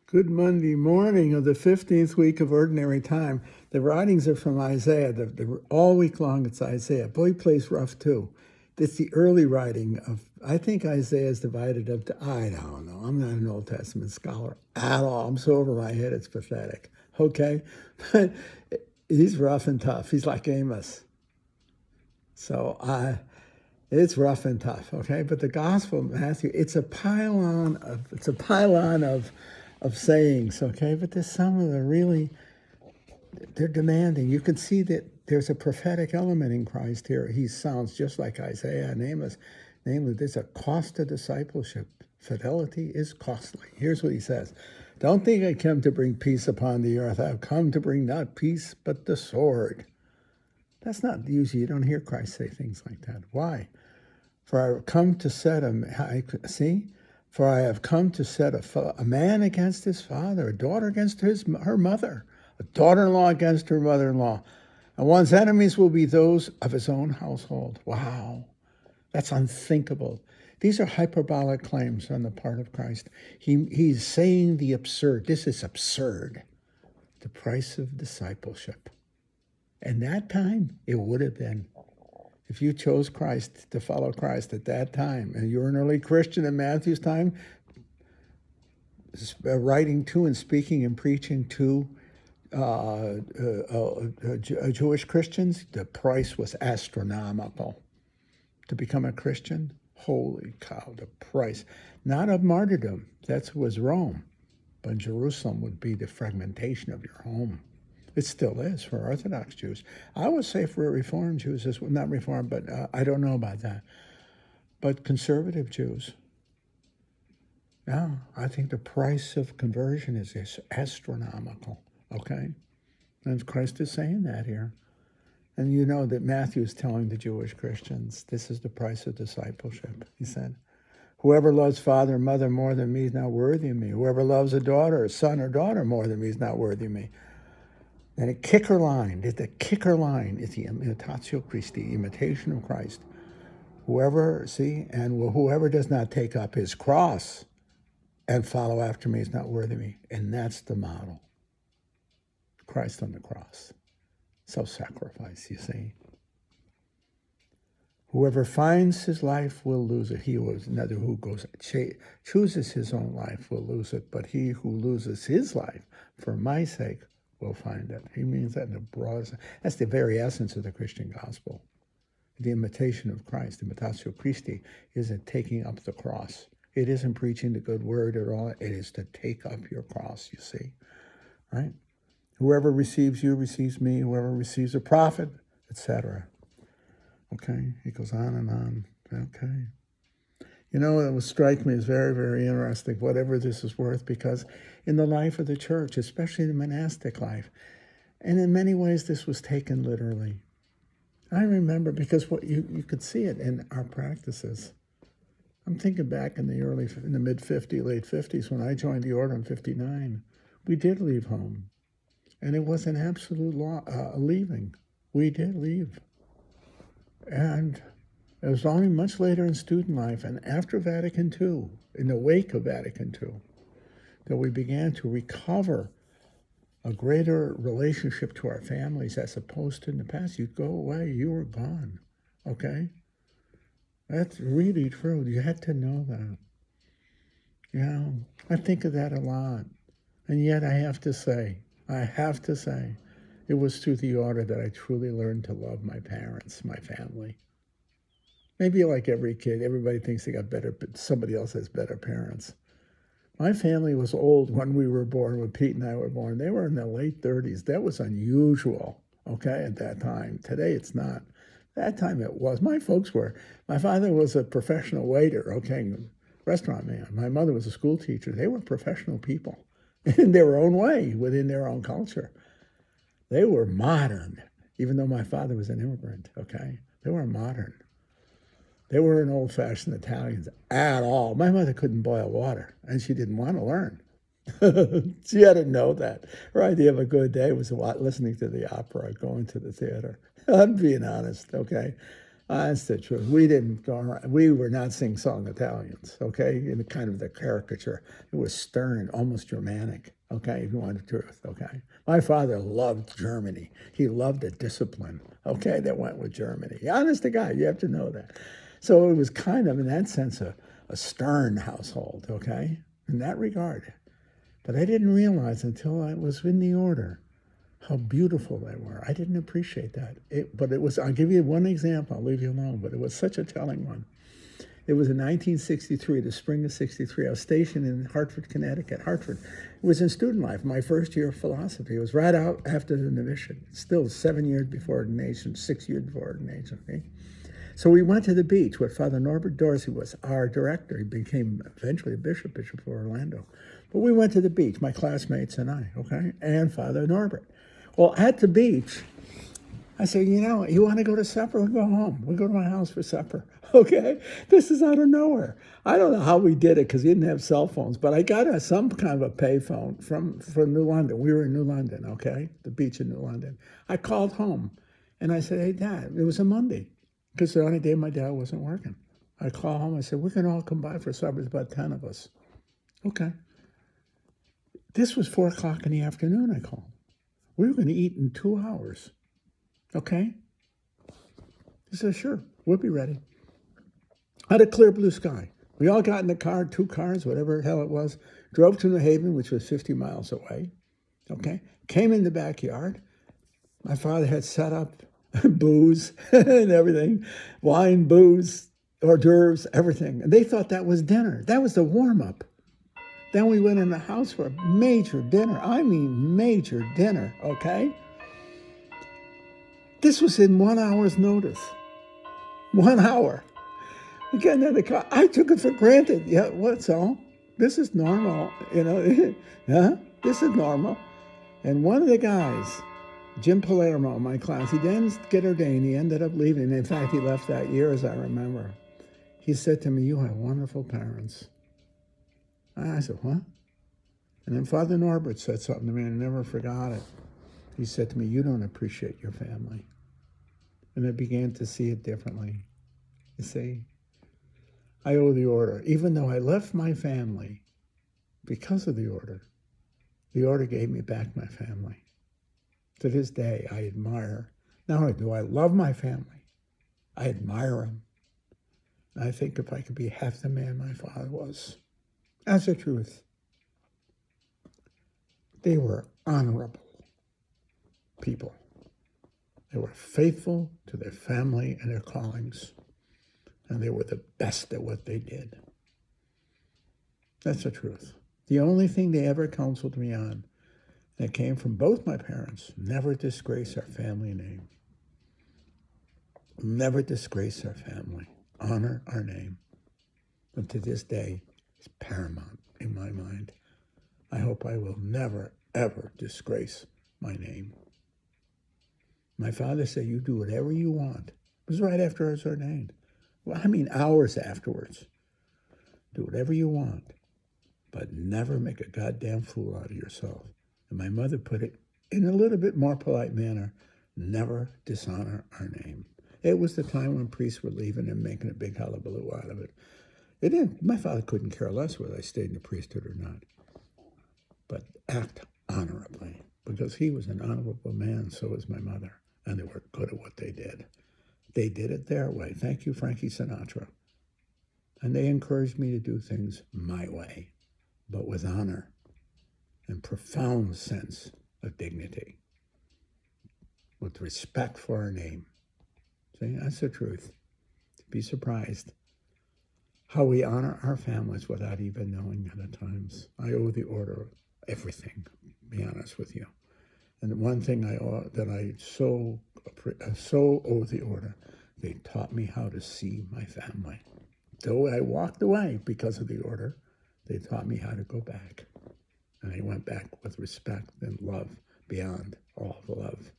Good Monday morning of the 15th week of Ordinary Time. The writings are from Isaiah. All week long it's Isaiah. Boy, he plays rough too. It's the early writing of, I think Isaiah is divided up to, I don't know. I'm not an Old Testament scholar at all. I'm so over my head, it's pathetic. Okay? But he's rough and tough. He's like Amos. So it's rough and tough, okay? But the Gospel of Matthew, it's a pylon of sayings, okay? But there's some of the really, they're demanding. You can see that there's a prophetic element in Christ here. He sounds just like Isaiah and Amos. Namely, there's a cost to discipleship. Fidelity is costly. Here's what he says. Don't think I came to bring peace upon the earth. I've come to bring not peace, but the sword. That's not usually, you don't hear Christ say things like that. Why? For I have come to set For I have come to set a man against his father, a daughter against her mother, a daughter-in-law against her mother-in-law. And one's enemies will be those of his own household. Wow, that's unthinkable. These are hyperbolic claims on the part of Christ. He's saying the absurd. This is absurd. The price of discipleship. And that time, it would have been. If you chose Christ, to follow Christ at that time, and you're an early Christian in Matthew's time, writing to and speaking and preaching to Jewish Christians, the price was astronomical. To become a Christian, holy cow, the price. Not of martyrdom, that was Rome, but Jerusalem would be the fragmentation of your home. It still is for Orthodox Jews. I would say for Reformed Jews, not Reformed, but I don't know about that. But conservative Jews, yeah, I think the price of conversion is astronomical, okay? And Christ is saying that here. And you know that Matthew is telling the Jewish Christians, this is the price of discipleship. He said, whoever loves father or mother more than me is not worthy of me. Whoever loves a daughter, or son or daughter more than me is not worthy of me. And the kicker line is the imitatio Christi, imitation of Christ. Whoever does not take up his cross and follow after me is not worthy of me. And that's the model. Christ on the cross. Self-sacrifice, you see. Whoever finds his life will lose it. Chooses his own life will lose it. But he who loses his life for my sake will find it. He means that in the broadest. That's the very essence of the Christian gospel. The imitation of Christ, imitatio Christi, isn't taking up the cross. It isn't preaching the good word at all. It is to take up your cross, you see. Right? Whoever receives you receives me. Whoever receives a prophet, etc. Okay? He goes on and on. Okay. You know, it would strike me as very, very interesting, whatever this is worth, because in the life of the church, especially the monastic life, and in many ways this was taken literally. I remember, because what you could see it in our practices. I'm thinking back in the mid-50s, late 50s, when I joined the order in 59. We did leave home, and it was an absolute leaving. We did leave. And it was only much later in student life and after Vatican II, in the wake of Vatican II, that we began to recover a greater relationship to our families, as opposed to in the past. You'd go away, you were gone, okay? That's really true. You had to know that. Yeah, I think of that a lot. And yet I have to say, it was through the order that I truly learned to love my parents, my family. Maybe like every kid, everybody thinks they got better, but somebody else has better parents. My family was old when we were born, when Pete and I were born. They were in their late 30s. That was unusual, okay, at that time. Today it's not. That time it was. My folks were. My father was a professional waiter, okay, restaurant man. My mother was a school teacher. They were professional people in their own way, within their own culture. They were modern, even though my father was an immigrant, okay? They were modern. They weren't old-fashioned Italians at all. My mother couldn't boil water, and she didn't want to learn. She had to know that. Her idea of a good day was listening to the opera, going to the theater. I'm being honest, okay? That's the truth. We didn't go around, we were not sing-song Italians, okay? In kind of the caricature. It was stern, almost Germanic, okay, if you want the truth, okay? My father loved Germany. He loved the discipline, okay, that went with Germany. Honest to God, you have to know that. So it was kind of, in that sense, a stern household, okay, in that regard. But I didn't realize until I was in the order how beautiful they were. I didn't appreciate that. But it was, I'll give you one example, I'll leave you alone, but it was such a telling one. It was in 1963, the spring of 63. I was stationed in Hartford, Connecticut. Hartford. It was in student life, my first year of philosophy. It was right out after the novitiate. Still 7 years before ordination, 6 years before ordination. Okay? So we went to the beach where Father Norbert Dorsey was our director. He became eventually a bishop of Orlando. But we went to the beach, my classmates and I, okay, and Father Norbert. Well, at the beach, I said, you want to go to supper? We'll go home. We'll go to my house for supper. Okay? This is out of nowhere. I don't know how we did it because we didn't have cell phones, but I got some kind of a pay phone from New London. We were in New London, okay? The beach in New London. I called home and I said, hey, Dad, it was a Monday because the only day my dad wasn't working. I called home. I said, we can all come by for supper. There's about 10 of us. Okay. This was 4 o'clock in the afternoon, I called. We were going to eat in 2 hours. Okay? He said, sure, we'll be ready. Had a clear blue sky. We all got in the car, 2 cars, whatever the hell it was, drove to New Haven, which was 50 miles away. Okay? Came in the backyard. My father had set up booze and everything, wine, booze, hors d'oeuvres, everything. And they thought that was dinner. That was the warm-up. Then we went in the house for a major dinner. I mean major dinner, okay? This was in 1 hour's notice. 1 hour. We got in the car. I took it for granted. Yeah, what's all? This is normal, yeah, this is normal. And one of the guys, Jim Palermo, my class, he didn't get ordained. He ended up leaving. In fact, he left that year, as I remember. He said to me, you have wonderful parents. I said, what? And then Father Norbert said something to me, and I never forgot it. He said to me, you don't appreciate your family. And I began to see it differently. You see, I owe the order. Even though I left my family because of the order gave me back my family. To this day, I admire, not only do I love my family, I admire them. And I think if I could be half the man my father was, that's the truth. They were honorable people. They were faithful to their family and their callings, and they were the best at what they did. That's the truth. The only thing they ever counseled me on, that came from both my parents, never disgrace our family name. Never disgrace our family. Honor our name. And to this day, it's paramount in my mind. I hope I will never, ever disgrace my name. My father said, you do whatever you want. It was right after I was ordained. Well, I mean hours afterwards. Do whatever you want, but never make a goddamn fool out of yourself. And my mother put it in a little bit more polite manner, never dishonor our name. It was the time when priests were leaving and making a big hullabaloo out of it. It didn't. My father couldn't care less whether I stayed in the priesthood or not. But act honorably, because he was an honorable man, so was my mother. And they were good at what they did. They did it their way. Thank you, Frankie Sinatra. And they encouraged me to do things my way, but with honor and profound sense of dignity, with respect for our name. See, that's the truth. Be surprised how we honor our families without even knowing it at times. I owe the order of everything, to be honest with you. And the one thing that I so owe the order, they taught me how to see my family. Though I walked away because of the order, they taught me how to go back. And I went back with respect and love beyond all the love